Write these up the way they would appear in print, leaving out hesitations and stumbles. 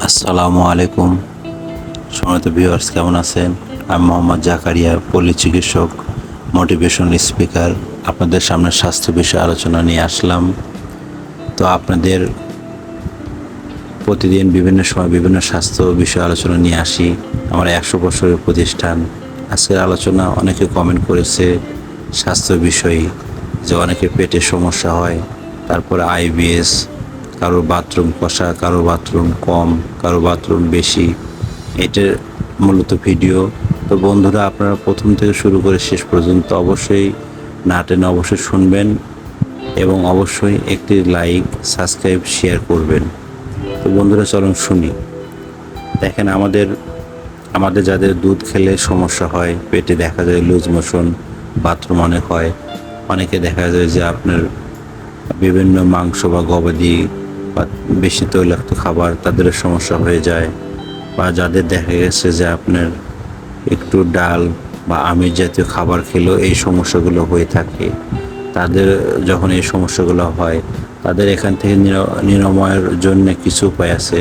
আসসালামু আলাইকুম। সম্মানিত ভিউয়ার্স, কেমন আছেন? আমি মোহাম্মদ জাকারিয়া, পল্লী চিকিৎসক, মোটিভেশনাল স্পিকার। আপনাদের সামনে স্বাস্থ্য বিষয়ে আলোচনা নিয়ে আসলাম। তো আপনাদের প্রতিদিন বিভিন্ন সময় বিভিন্ন স্বাস্থ্য বিষয়ে আলোচনা নিয়ে আসি। আমার 100 বছরের প্রতিষ্ঠান। আজকের আলোচনা অনেকে কমেন্ট করেছে স্বাস্থ্য বিষয়ে, যে অনেকের পেটের সমস্যা হয়, তারপরে আইবিএস, কারোর বাথরুম কষা, কারোর বাথরুম কম, কারোর বাথরুম বেশি। এটার মূলত ভিডিও। তো বন্ধুরা, আপনারা প্রথম থেকে শুরু করে শেষ পর্যন্ত অবশ্যই না টেনে অবশ্যই শুনবেন এবং অবশ্যই একটি লাইক, সাবস্ক্রাইব, শেয়ার করবেন। তো বন্ধুরা, চলুন শুনি। দেখেন, আমাদের যাদের দুধ খেলে সমস্যা হয়, পেটে দেখা যায় লুজ মোশন, বাথরুম অনেক হয়, অনেকে দেখা যায় যে আপনার বিভিন্ন মাংস বা গবাদি বা বেশি তৈলাক্ত খাবার তাদের সমস্যা হয়ে যায়, বা যাদের দেখা গেছে যে আপনার একটু ডাল বা আমিষ জাতীয় খাবার খেলেও এই সমস্যাগুলো হয়ে থাকে, তাদের যখন এই সমস্যাগুলো হয়, তাদের এখান থেকে নিরাময়ের জন্য কিছু উপায় আছে।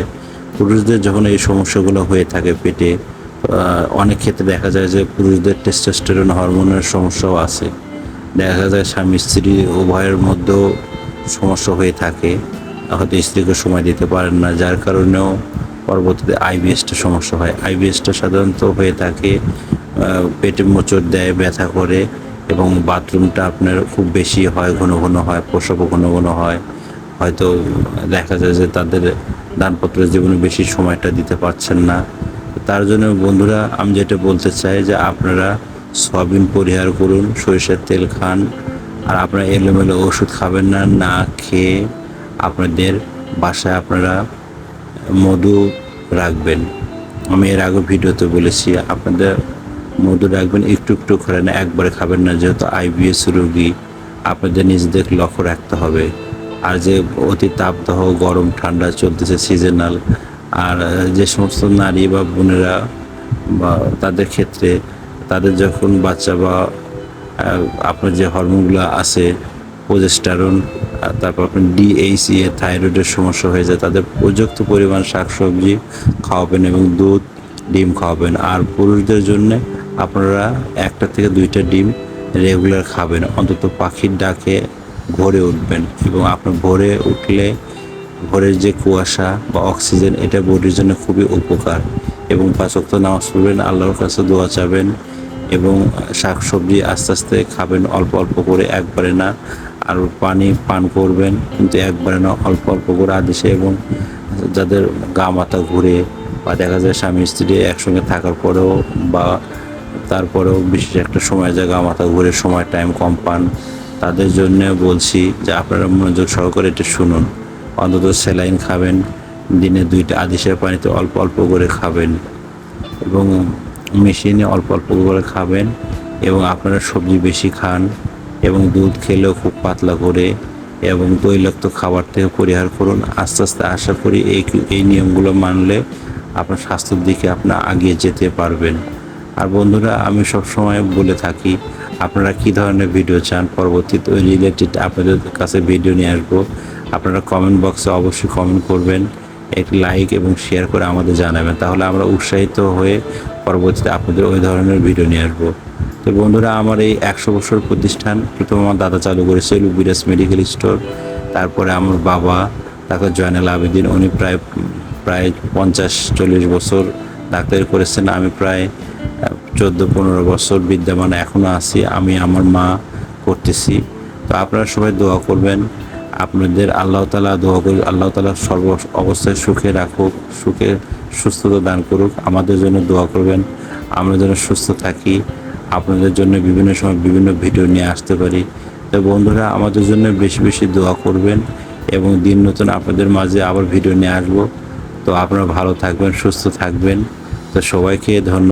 পুরুষদের যখন এই সমস্যাগুলো হয়ে থাকে পেটে, অনেক ক্ষেত্রে দেখা যায় যে পুরুষদের টেস্টোস্টেরন হরমোনের সমস্যাও আছে। দেখা যায় স্বামী স্ত্রী উভয়ের মধ্যেও সমস্যা হয়ে থাকে, হয়তো স্ত্রীকে সময় দিতে পারেন না, যার কারণেও পরবর্তীতে আইবিএসটা সমস্যা হয়। আইবিএসটা সাধারণত হয়ে থাকে পেটে মোচড় দেয়, ব্যথা করে, এবং বাথরুমটা আপনার খুব বেশি হয়, ঘন ঘন হয়, প্রসবও ঘন ঘন হয়। হয়তো দেখা যায় যে তাদের দানপত্র জীবনে বেশি সময়টা দিতে পারছেন না। তার জন্য বন্ধুরা, আমি যেটা বলতে চাই যে আপনারা সয়াবিন পরিহার করুন, সরিষার তেল খান, আর আপনারা এলোমেলো ওষুধ খাবেন না। না খেয়ে আপনাদের বাসায় আপনারা মধু রাখবেন। আমি এর আগে ভিডিওতে বলেছি, আপনাদের মধু রাখবেন একটু একটু করে, না একবারে খাবেন না, যেহেতু আইবিএস রোগী। আপনাদের নিজেদের লক্ষ্য রাখতে হবে। আর যে অতি তাপদাহ, গরম ঠান্ডা চলতেছে সিজনাল, আর যে সমস্ত নারী বা বোনেরা বা তাদের ক্ষেত্রে, তাদের যখন বাচ্চা বা আপনার যে হরমোনগুলো আছে, প্রোজেস্টেরন, তারপর আপনার ডিএইচএ, থাইরয়েডের সমস্যা হয়ে যায়, তাদের পর্যাপ্ত পরিমাণ শাকসবজি খাওয়াবেন এবং দুধ, ডিম খাওয়াবেন। আর পুরুষদের জন্য আপনারা 1টা থেকে 2টা ডিম রেগুলার খাবেন। অন্তত পাখির ডাকে ভোরে উঠবেন, এবং আপনার ভোরে উঠলে ভোরের যে কুয়াশা বা অক্সিজেন, এটা বডির জন্য খুবই উপকার। এবং 5 ওয়াক্ত নামাজ পড়বেন, আল্লাহর কাছে দোয়া চাবেন, এবং শাকসবজি আস্তে আস্তে খাবেন, অল্প অল্প করে, একবারে না। আর পানি পান করবেন, কিন্তু একবারে না, অল্প অল্প করে আদেশে। এবং যাদের গা মাথা ঘুরে, বা দেখা যায় স্বামী স্ত্রী একসঙ্গে থাকার পরেও বা তারপরেও বিশেষ একটা সময় যায় গা মাথা ঘুরে, সময় টাইম কম পান, তাদের জন্য বলছি যে আপনারা মনোযোগ সহকারে এটা শুনুন। অন্তত স্যালাইন খাবেন, দিনে 2টা আদেশের পানিতে অল্প অল্প করে খাবেন, এবং মেশিনে অল্প অল্প করে খাবেন, এবং আপনারা সবজি বেশি খান, এবং দুধ খেলেও খুব পাতলা করে, এবং তৈলাক্ত খাবার থেকে পরিহার করুন। আস্তে আস্তে আশা করি এই নিয়মগুলো মানলে আপনার স্বাস্থ্যের দিকে আপনার আগিয়ে যেতে পারবেন। আর বন্ধুরা, আমি সবসময় বলে থাকি, আপনারা কী ধরনের ভিডিও চান, পরবর্তীতে ওই রিলেটেড আপনাদের কাছে ভিডিও নিয়ে আসবো। আপনারা কমেন্ট বক্সে অবশ্যই কমেন্ট করবেন, একটি লাইক এবং শেয়ার করে আমাদের জানাবেন, তাহলে আমরা উৎসাহিত হয়ে পরবর্তীতে আপনাদের ওই ধরনের ভিডিও নিয়ে আসবো। তো বন্ধুরা, আমার এই 100 বছর প্রতিষ্ঠান প্রথম আমার দাদা চালু করেছিল, বিরাজ মেডিকেল স্টোর। তারপরে আমার বাবা, তারপর জয়নাল আবেদিন, উনি প্রায় 50-40 বছর ডাক্তারি করেছেন। আমি প্রায় 14-15 বছর বিদ্যমান এখনও আছি, আমি আমার মা করতেছি। তো আপনারা সবাই দোয়া করবেন, আপনাদের আল্লাহ তাআলা দোয়া করি, আল্লাহ তাআলা সর্ব অবস্থায় সুখে রাখুক, সুখে সুস্থতা দান করুক। আমাদের জন্য দোয়া করবেন, আমরা যেন সুস্থ থাকি, আপনাদের জন্য বিভিন্ন সময় বিভিন্ন ভিডিও নিয়ে আসতে পারি। তো বন্ধুরা, আমাদের জন্য বেশি বেশি দোয়া করবেন, এবং দিন নতুন আপনাদের মাঝে আবার ভিডিও নিয়ে আসবো। তো আপনারা ভালো থাকবেন, সুস্থ থাকবেন। তো সবাইকে ধন্যবাদ।